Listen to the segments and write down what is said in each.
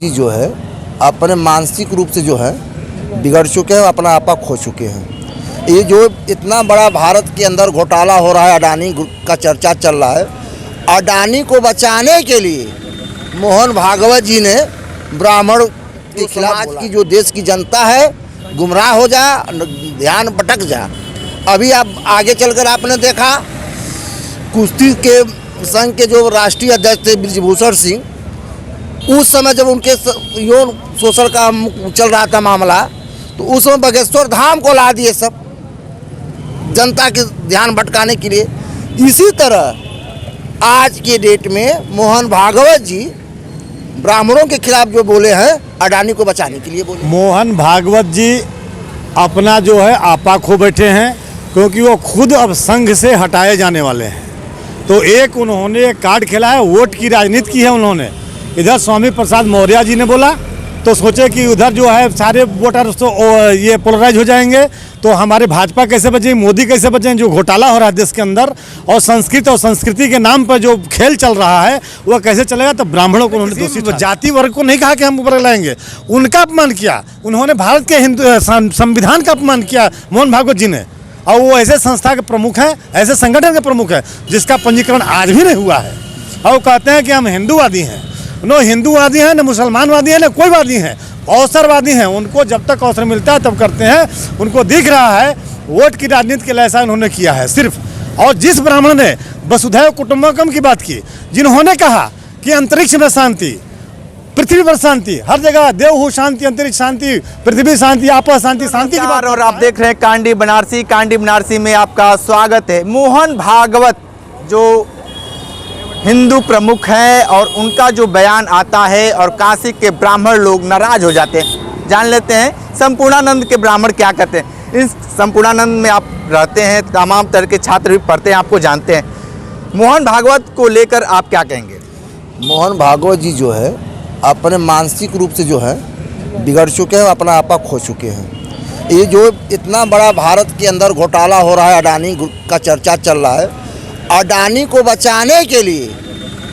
जी जो है अपने मानसिक रूप से जो है बिगड़ चुके हैं, अपना आपा खो चुके हैं। ये जो इतना बड़ा भारत के अंदर घोटाला हो रहा है, अडानी का चर्चा चल रहा है, अडानी को बचाने के लिए मोहन भागवत जी ने ब्राह्मण के खिलाफ की जो देश की जनता है गुमराह हो जा, ध्यान भटक जा। अभी आप आगे चलकर आपने देखा कुश्ती के संघ के जो राष्ट्रीय अध्यक्ष थे ब्रिजभूषण सिंह, उस समय जब उनके यौन शोषण का चल रहा था मामला, तो उस समय बागेश्वर धाम को ला दिए सब जनता के ध्यान भटकाने के लिए। इसी तरह आज के डेट में मोहन भागवत जी ब्राह्मणों के खिलाफ जो बोले हैं, अडानी को बचाने के लिए बोले। मोहन भागवत जी अपना जो है आपा खो बैठे हैं, क्योंकि वो खुद अब संघ से हटाए जाने वाले हैं। तो एक उन्होंने कार्ड खेला है, वोट की राजनीति की है उन्होंने। इधर स्वामी प्रसाद मौर्य जी ने बोला तो सोचे कि उधर जो है सारे वोटर तो ये पोलराइज हो जाएंगे, तो हमारे भाजपा कैसे बचेंगे, मोदी कैसे बचेंगे। जो घोटाला हो रहा है देश के अंदर और संस्कृति के नाम पर जो खेल चल रहा है वह कैसे चलेगा। तो ब्राह्मणों को उन्होंने दोषी, जाति वर्ग को नहीं कहा कि हम ऊपर लाएंगे, उनका अपमान किया उन्होंने। भारत के हिंदू संविधान का अपमान किया मोहन भागवत जी ने। और वो ऐसे संस्था के प्रमुख हैं, ऐसे संगठन के प्रमुख हैं जिसका पंजीकरण आज भी नहीं हुआ है। और वो कहते हैं कि हम हिंदूवादी हैं। नो हिंदूवादी हैं, न मुसलमानवादी हैं, न कोई वादी हैं, अवसरवादी हैं। उनको जब तक अवसर मिलता है तब करते हैं। उनको दिख रहा है वोट की राजनीति के लिए ऐसा उन्होंने किया है सिर्फ। और जिस ब्राह्मण ने वसुधैव कुटुंबकम की बात की, जिन्होंने कहा कि अंतरिक्ष में शांति, पृथ्वी पर शांति, हर जगह देवहू शांति, अंतरिक्ष शांति, पृथ्वी शांति, आपस शांति, शांति की बात। और आप देख रहे हैं कांडी बनारसी में आपका स्वागत है। मोहन भागवत जो हिंदू प्रमुख हैं और उनका जो बयान आता है और काशी के ब्राह्मण लोग नाराज हो जाते हैं। जान लेते हैं संपूर्णानंद के ब्राह्मण क्या कहते हैं। इस संपूर्णानंद में आप रहते हैं, तमाम तरह के छात्र भी पढ़ते हैं, आपको जानते हैं। मोहन भागवत को लेकर आप क्या कहेंगे? मोहन भागवत जी जो है अपने मानसिक रूप से जो है बिगड़ चुके हैं, अपना आपा खो चुके हैं। ये जो इतना बड़ा भारत के अंदर घोटाला हो रहा है, अडानी का चर्चा चल रहा है, अडानी को बचाने के लिए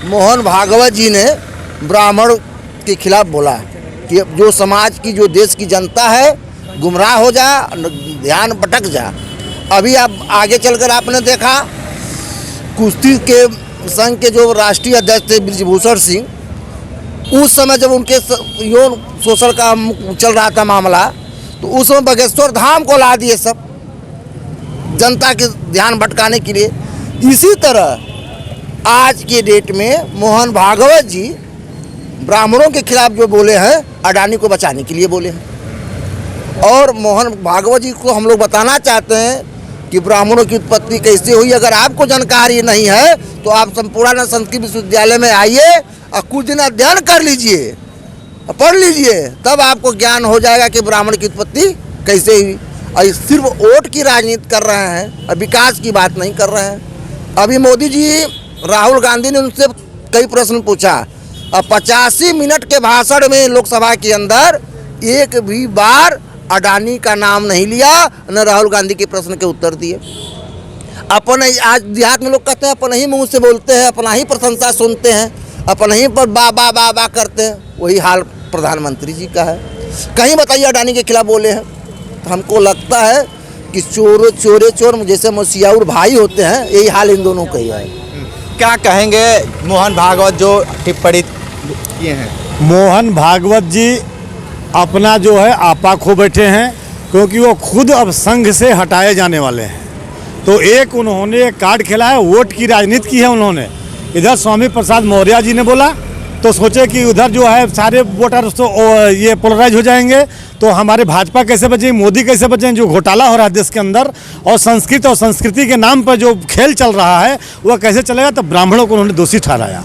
मोहन भागवत जी ने ब्राह्मण के खिलाफ बोला कि जो समाज की जो देश की जनता है गुमराह हो जा, ध्यान भटक जा। अभी आप आगे चलकर आपने देखा कुश्ती के संघ के जो राष्ट्रीय अध्यक्ष थे ब्रिजभूषण सिंह, उस समय जब उनके यौन शोषण का चल रहा था मामला, तो उस समय बागेश्वर धाम को ला दिए सब जनता के ध्यान भटकाने के लिए। इसी तरह आज के डेट में मोहन भागवत जी ब्राह्मणों के खिलाफ जो बोले हैं, अडानी को बचाने के लिए बोले हैं। और मोहन भागवत जी को हम लोग बताना चाहते हैं कि ब्राह्मणों की उत्पत्ति कैसे हुई। अगर आपको जानकारी नहीं है तो आप संपूर्णानंद संस्कृत विश्वविद्यालय में आइए और कुछ दिन अध्ययन कर लीजिए, पढ़ लीजिए, तब आपको ज्ञान हो जाएगा कि ब्राह्मण की उत्पत्ति कैसे हुई। और सिर्फ वोट की राजनीति कर रहे हैं और विकास की बात नहीं कर रहे हैं। अभी मोदी जी, राहुल गांधी ने उनसे कई प्रश्न पूछा और 85 मिनट के भाषण में लोकसभा के अंदर एक भी बार अडानी का नाम नहीं लिया, न राहुल गांधी के प्रश्न के उत्तर दिए। अपन आज देहात में लोग कहते हैं अपन ही मुंह से बोलते हैं, अपना ही प्रशंसा सुनते हैं, अपन ही पर बा बा बा बा करते हैं। वही हाल प्रधानमंत्री जी का है। कहीं बताइए अडानी के खिलाफ बोले हैं। तो हमको लगता है कि चोर जैसे मसियाउर भाई होते हैं, यही हाल इन दोनों का ही है। क्या कहेंगे मोहन भागवत जो टिप्पणी किए हैं? मोहन भागवत जी अपना जो है आपा खो बैठे हैं, क्योंकि वो खुद अब संघ से हटाए जाने वाले हैं। तो एक उन्होंने कार्ड खेला है, वोट की राजनीति की है उन्होंने। इधर स्वामी प्रसाद मौर्य जी ने बोला तो सोचे कि उधर जो है सारे वोटर तो ये पोलराइज हो जाएंगे, तो हमारे भाजपा कैसे बचेंगे, मोदी कैसे बचेंगे। जो घोटाला हो रहा है देश के अंदर और संस्कृति के नाम पर जो खेल चल रहा है वह कैसे चलेगा। तो ब्राह्मणों को उन्होंने दोषी ठहराया।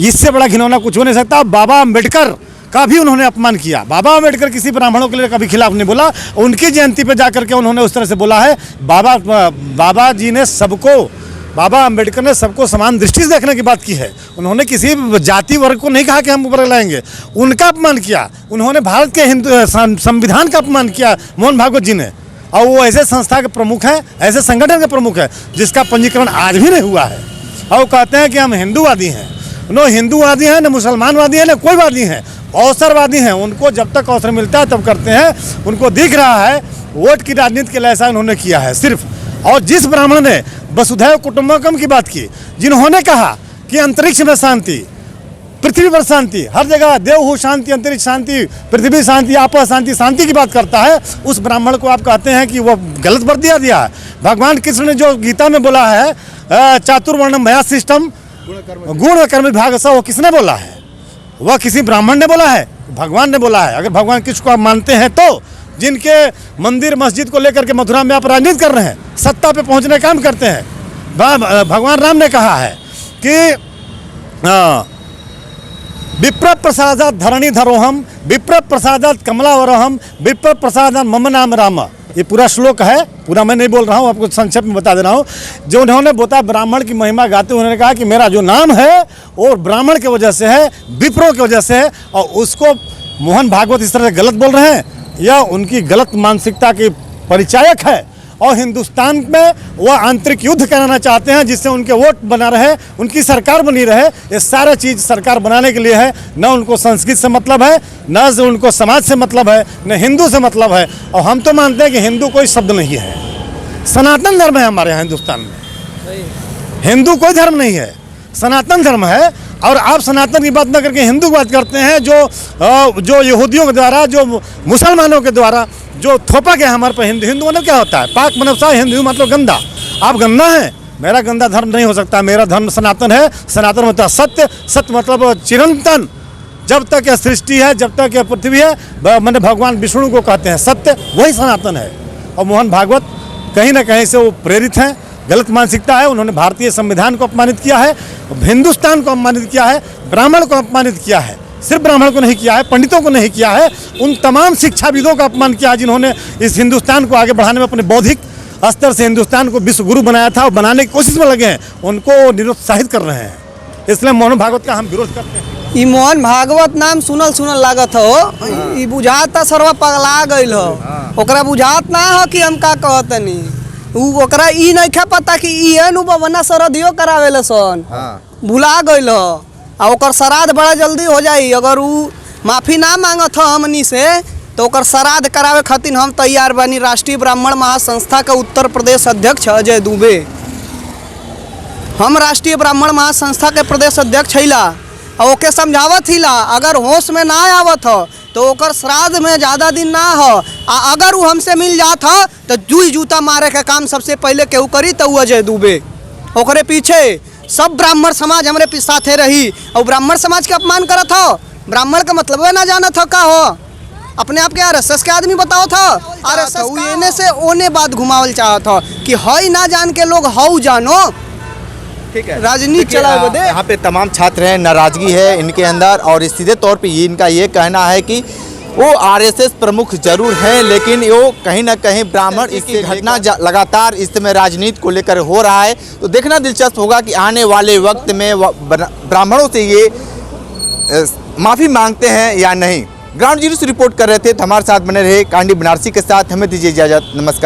इससे बड़ा घिनौना कुछ हो नहीं सकता। बाबा अम्बेडकर का भी उन्होंने अपमान किया। बाबा अम्बेडकर किसी ब्राह्मणों के लिए कभी खिलाफ नहीं बोला। उनकी जयंती पर जाकर के उन्होंने उस तरह से बोला है। बाबा जी ने बाबा अम्बेडकर ने सबको समान दृष्टि से देखने की बात की है। उन्होंने किसी जाति वर्ग को नहीं कहा कि हम ऊपर लाएंगे, उनका अपमान किया उन्होंने। भारत के हिंदू संविधान का अपमान किया मोहन भागवत जी ने। और वो ऐसे संस्था के प्रमुख हैं, ऐसे संगठन के प्रमुख हैं जिसका पंजीकरण आज भी नहीं हुआ है। और वो कहते हैं कि हम हिंदूवादी हैं। नो हिंदूवादी हैं, न मुसलमानवादी हैं, न कोई वादी हैं, अवसरवादी हैं, उनको जब तक अवसर मिलता है तब करते हैं। उनको दिख रहा है वोट की राजनीति के लिए ऐसा उन्होंने किया है सिर्फ। और जिस ब्राह्मण ने वसुधैव कुटुंबकम की बात की, जिन्होंने कहा कि अंतरिक्ष में शांति, पृथ्वी पर शांति, हर जगह देवहू शांति, अंतरिक्ष शांति, पृथ्वी शांति, आपस शांति, शांति की बात करता है, उस ब्राह्मण को आप कहते हैं कि वो गलत वर्दी दिया है। भगवान कृष्ण ने जो गीता में बोला है चातुर्वर्णम भया सिस्टम गुण कर्म विभाग सा, वो किसने बोला है? वह किसी ब्राह्मण ने बोला है? भगवान ने बोला है। अगर भगवान कृष्ण को आप मानते हैं तो जिनके मंदिर मस्जिद को लेकर के मथुरा में आप राजनीति कर रहे हैं, सत्ता पे पहुंचने का काम करते हैं, भगवान राम ने कहा है कि विप्र प्रसादात धरणी धरोहम, विप्र प्रसादात कमलावरोहम, विप्र प्रसादात मम नाम राम। ये पूरा श्लोक है, पूरा मैं नहीं बोल रहा हूँ, आपको संक्षेप में बता दे रहा हूँ। जो उन्होंने बोला ब्राह्मण की महिमा गाते, उन्होंने कहा कि मेरा जो नाम है वो ब्राह्मण की वजह से है, विप्रों की वजह से है। और उसको मोहन भागवत इस तरह से गलत बोल रहे हैं, यह उनकी गलत मानसिकता की परिचायक है। और हिंदुस्तान में वह आंतरिक युद्ध कराना चाहते हैं जिससे उनके वोट बना रहे, उनकी सरकार बनी रहे। ये सारा चीज़ सरकार बनाने के लिए है। न उनको संस्कृत से मतलब है, न से उनको समाज से मतलब है, न हिंदू से मतलब है। और हम तो मानते हैं कि हिंदू कोई शब्द नहीं है, सनातन धर्म है हमारे यहाँ हिंदुस्तान में। हिंदू कोई धर्म नहीं है, सनातन धर्म है। और आप सनातन की बात न करके हिंदू की बात करते हैं, जो यहूदियों के द्वारा, जो मुसलमानों के द्वारा जो थोपा गया हमारे पर। हिंदू मतलब क्या होता है? पाक मनसा, हिंदू मतलब गंदा। आप गंदा हैं, मेरा गंदा धर्म नहीं हो सकता। मेरा धर्म सनातन है। सनातन मतलब सत्य, सत्य मतलब चिरंतन। जब तक यह सृष्टि है, जब तक यह पृथ्वी है, मैंने भगवान विष्णु को कहते हैं सत्य, वही सनातन है। और मोहन भागवत कहीं ना कहीं से वो प्रेरित हैं। गलत मानसिकता है, उन्होंने भारतीय संविधान को अपमानित किया है, हिंदुस्तान को अपमानित किया है, ब्राह्मण को अपमानित किया है। सिर्फ ब्राह्मण को नहीं किया है, पंडितों को नहीं किया है, उन तमाम शिक्षाविदों का अपमान किया जिन्होंने इस हिंदुस्तान को आगे बढ़ाने में अपने बौद्धिक स्तर से हिंदुस्तान को विश्व गुरु बनाया था और बनाने की कोशिश में लगे हैं, उनको निरुत्साहित कर रहे हैं। इसलिए मोहन भागवत का हम विरोध करते हैं। ई मोहन भागवत नाम सुनल सुनल लागत हो, ई बुझाता सर्व पगला गइल हो। ओकरा बुझात ना हो कि हम का कहतनी। ओकरा ई नहीं पता कि ई नु बवना सरदियो करावेले सन, भुला गइल हो। आ ओकर श्राद्ध बड़ा जल्दी हो जाई। अगर उ माफ़ी ना मांगत हो हमनी से तो ओकर श्राद्ध करावे खातिर हम तैयार बानी। राष्ट्रीय ब्राह्मण महासंस्था के उत्तर प्रदेश अध्यक्ष अजय दुबे, हम राष्ट्रीय ब्राह्मण महासंस्था के प्रदेश अध्यक्ष हिला। और ओके समझावत हिला, अगर होश में ना आवत हो तो ओकर श्राद्ध में ज़्यादा दिन ना हो। अगर वो हमसे मिल जात हो तो जुई जूता मारे का काम सबसे पहले केहू करी तो अजय दुबे। ओकरे पीछे सब ब्राह्मण समाज हमारे साथे रही और ब्राह्मण समाज के अपमान करत हो। ब्राह्मण का मतलब ना जानत हो का हो, अपने आप के आरएसएस के आदमी बताओ था। आरएसएस एने से ओने बात घुमावल चाहत हो कि हई ना जान के लोग हऊ जानो। ठीक है, राजनीति चलाओ बदे। यहाँ पे तमाम छात्र हैं, नाराजगी है इनके अंदर और सीधे तौर पे इनका ये कहना है कि वो आरएसएस प्रमुख जरूर हैं, लेकिन वो कहीं ना कहीं ब्राह्मण इसकी घटना लगातार इस समय राजनीति को लेकर हो रहा है। तो देखना दिलचस्प होगा कि आने वाले वक्त में ब्राह्मणों से ये माफ़ी मांगते हैं या नहीं। ग्राउंड जीरो से रिपोर्ट कर रहे थे, हमारे साथ बने रहे कांडी बनारसी के साथ। हमें दीजिए इजाज़त, नमस्कार।